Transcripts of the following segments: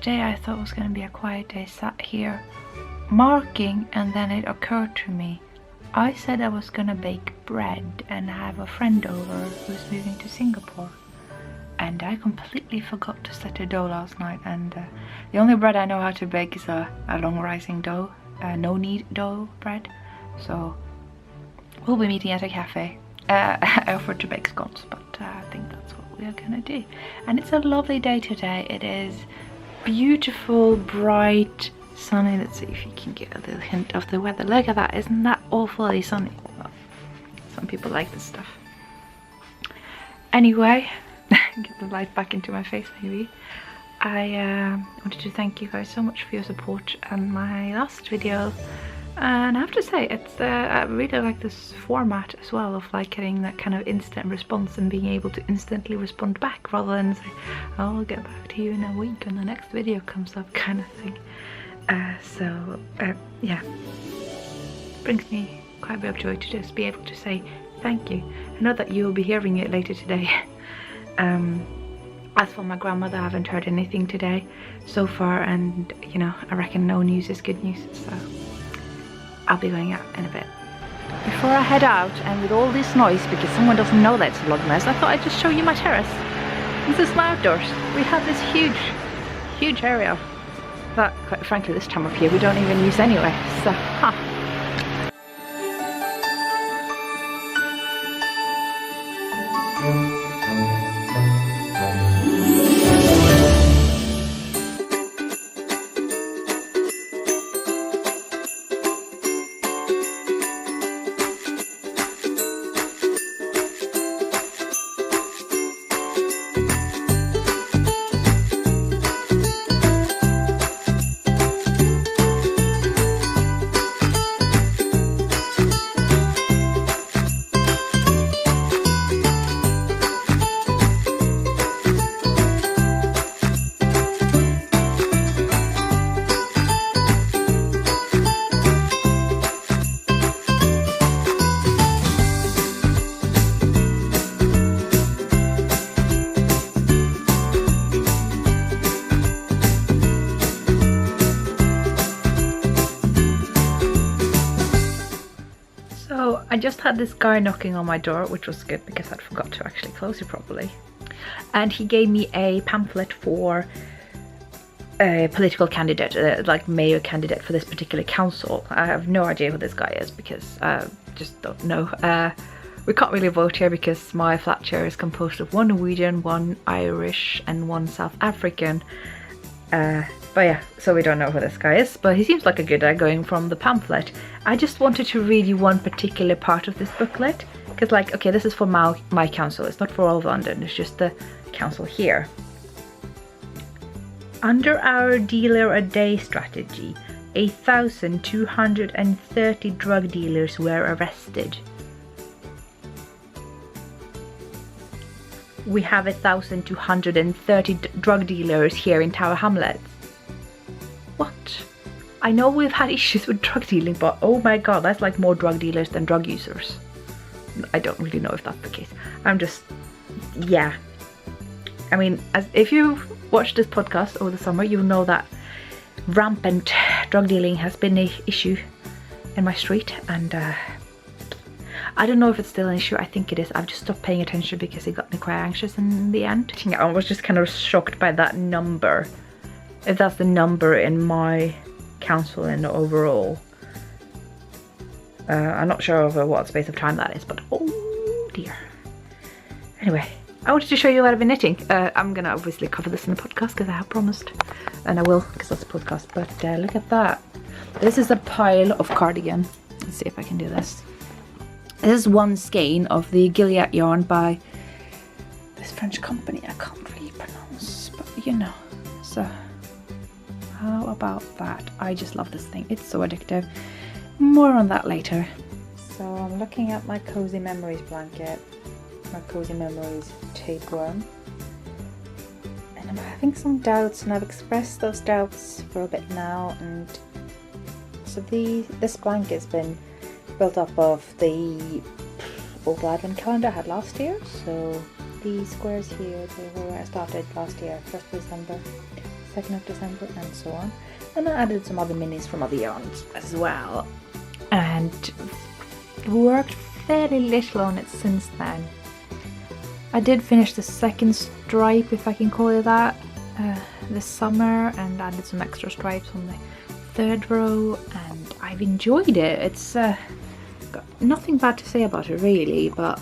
today I thought was going to be a quiet day, sat here marking, and then it occurred to me, I said I was going to bake bread and have a friend over who's moving to Singapore. And I completely forgot to set a dough last night, and the only bread I know how to bake is a long rising dough, no knead dough bread. So we'll be meeting at a cafe. I offered to bake scones, but I think that's what we are gonna do. And it's a lovely day today. It is beautiful, bright, sunny. Let's see if you can get a little hint of the weather. Look at that, isn't that awfully sunny? Well, some people like this stuff. Anyway, get the light back into my face maybe. I wanted to thank you guys so much for your support on my last video. And I have to say, it's I really like this format as well, of like getting that kind of instant response and being able to instantly respond back rather than say, oh, I'll get back to you in a week when the next video comes up kind of thing. Yeah, brings me quite a bit of joy to just be able to say thank you. I know that you will be hearing it later today. As for my grandmother, I haven't heard anything today so far, and you know, I reckon no news is good news, so I'll be going out in a bit. Before I head out, and with all this noise, because someone doesn't know that it's Vlogmas, I thought I'd just show you my terrace. This is my outdoors. We have this huge area that, quite frankly, this time of year we don't even use anyway, so I just had this guy knocking on my door, which was good because I'd forgot to actually close it properly. And he gave me a pamphlet for a political candidate, like mayor candidate for this particular council. I have no idea who this guy is because I just don't know. We can't really vote here because my flat chair is composed of one Norwegian, one Irish and one South African. But yeah, so we don't know who this guy is, but he seems like a good guy going from the pamphlet. I just wanted to read you one particular part of this booklet, because like, okay, this is for my council, it's not for all of London, it's just the council here. Under our dealer a day strategy, 1,230 drug dealers were arrested. We have 1,230 drug dealers here in Tower Hamlets. What? I know we've had issues with drug dealing, but oh my god, that's like more drug dealers than drug users. I don't really know if that's the case. I'm just, yeah. I mean, if you watched this podcast over the summer, you'll know that rampant drug dealing has been an issue in my street, and I don't know if it's still an issue. I think it is. I've just stopped paying attention because it got me quite anxious in the end. I was just kind of shocked by that number. If that's the number in my council and overall. I'm not sure over what space of time that is, but oh dear. Anyway, I wanted to show you what I've been knitting. I'm gonna obviously cover this in the podcast because I have promised. And I will, because that's a podcast. But look at that. This is a pile of cardigan. Let's see if I can do this. This is one skein of the Gilead yarn by this French company I can't really pronounce, but you know. So how about that? I just love this thing. It's so addictive. More on that later. So I'm looking at my Cozy Memories blanket, my Cozy Memories tapeworm, and I'm having some doubts, and I've expressed those doubts for a bit now. And so this blanket's been built up of the old advent calendar I had last year. So these squares here, they were where I started last year, 1st December. 2nd of December and so on. And I added some other minis from other yarns as well. And worked fairly little on it since then. I did finish the 2nd stripe, if I can call it that, this summer, and added some extra stripes on the 3rd row, and I've enjoyed it. It's got nothing bad to say about it really, but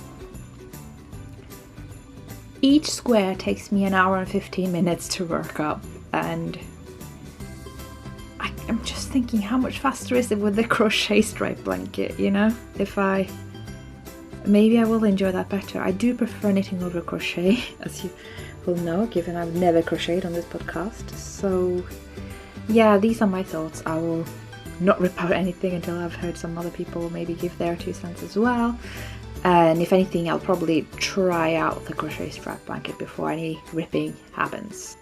each square takes me an hour and 15 minutes to work up, and I'm just thinking how much faster is it with the crochet stripe blanket, you know? Maybe I will enjoy that better. I do prefer knitting over crochet, as you will know, given I've never crocheted on this podcast. So yeah, these are my thoughts. I will not rip out anything until I've heard some other people maybe give their 2 cents as well. And if anything, I'll probably try out the crochet strap blanket before any ripping happens.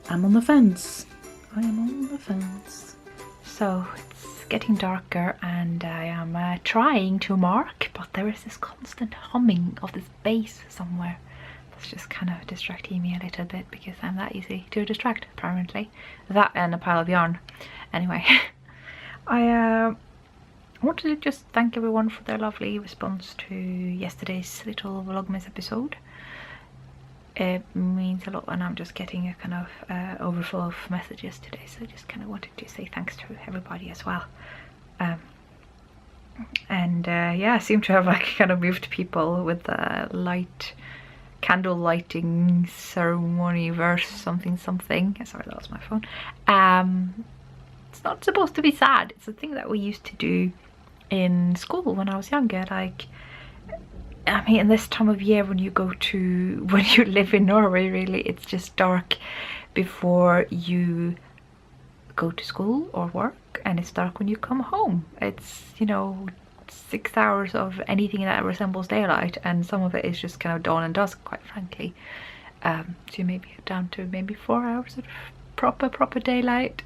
I'm on the fence. I am on the fence. So it's getting darker and I am trying to mark, but there is this constant humming of this bass somewhere. That's just kind of distracting me a little bit because I'm that easy to distract, apparently. That and a pile of yarn. Anyway, I wanted to just thank everyone for their lovely response to yesterday's little Vlogmas episode. It means a lot, and I'm just getting a kind of overflow of messages today, so I just kind of wanted to say thanks to everybody as well. Yeah, I seem to have like kind of moved people with the candle lighting ceremony verse something. Sorry, that was my phone. It's not supposed to be sad. It's a thing that we used to do in school when I was younger. Like, I mean, in this time of year when you live in Norway, really, it's just dark before you go to school or work, and it's dark when you come home. It's, you know, 6 hours of anything that resembles daylight, and some of it is just kind of dawn and dusk, quite frankly. So maybe down to maybe 4 hours of proper daylight,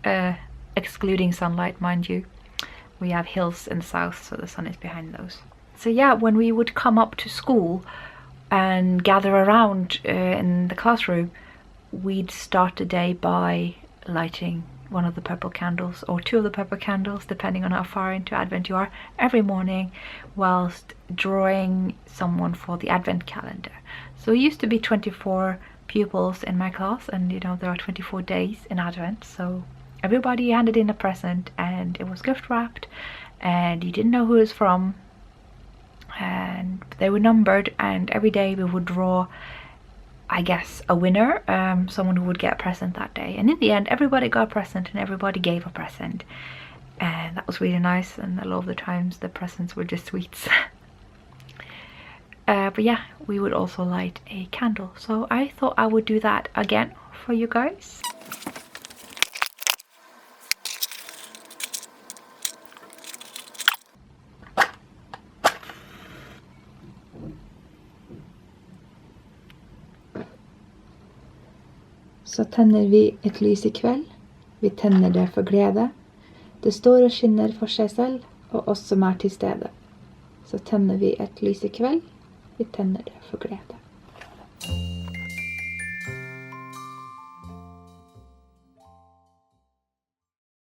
excluding sunlight, mind you. We have hills in the south, so the sun is behind those. So yeah, when we would come up to school and gather around in the classroom, we'd start the day by lighting one of the purple candles, or 2 of the purple candles, depending on how far into Advent you are, every morning, whilst drawing someone for the Advent calendar. So it used to be 24 pupils in my class, and you know, there are 24 days in Advent, so everybody handed in a present, and it was gift wrapped, and you didn't know who it was from, and they were numbered, and every day we would draw, I guess, a winner, someone who would get a present that day. And in the end, everybody got a present and everybody gave a present, and that was really nice. And a lot of the times the presents were just sweets. But yeah, we would also light a candle, so I thought I would do that again for you guys. Så tenner vi et lys i kveld. Vi tenner det for glede. Det står og skinner for seg selv, og oss som til stede. Så tenner vi et lys i kveld. Vi tenner det for glede.